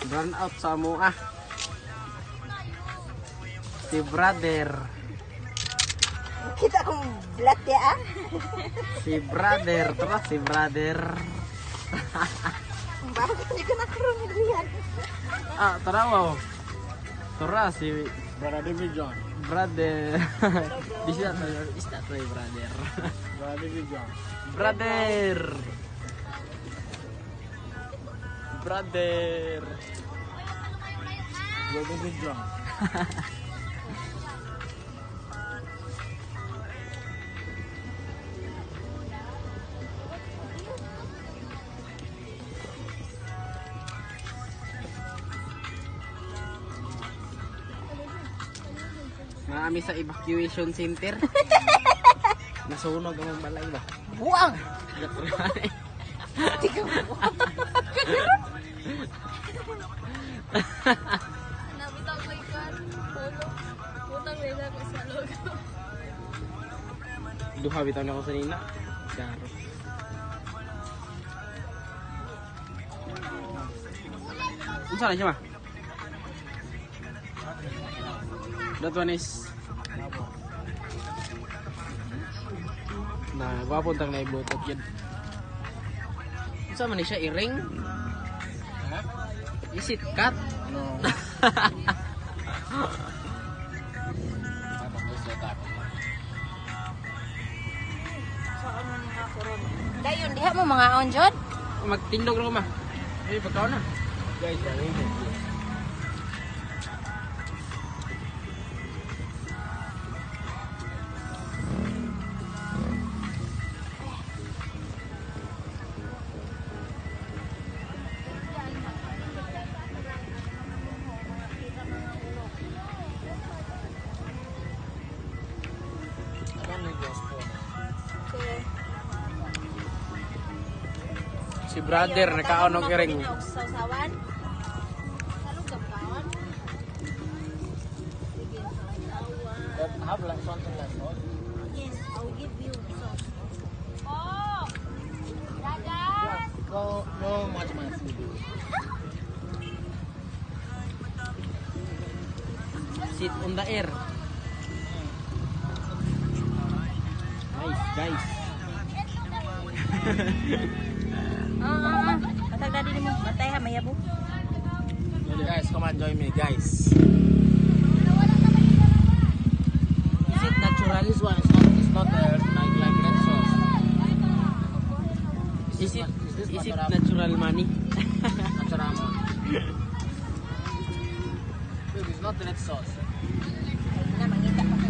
Run out sa mo ah. Si brother. Kita kong blat ya ah. Si brother. Tara si brother. Bakit hindi ka nakarong yan? Ah, tara wow. Tara si Brother John. brother. Is that my brother? Brother John. Brother. Brother. Brother John. Naami sa evacuation center. Nasunog ang balay ba? Buang! Nabitaw ko ikan. Putang beda ko sa loob. Duha bitaw na ako sa nina. Klaro. Unsa na siya ma? That one is na wapon tang naibutot yun. Unsa man ni siya iring? Is it cut? No. Dayon, diha mo mga onjod? Magtindog ra ko ma. Ay pagkaon na. Guys, Si brother nakaon og iring. Sausawan? have like something like that. Yes, I'll give you sauce. Oh! Dadah! No much my food. Sit on the air. Nice guys. Matag na din mo. Matay ha, mayabo. Guys, come and join me, guys. Is it natural? This one is not like red sauce. Is it natural? natural money? Natural. This is not red sauce.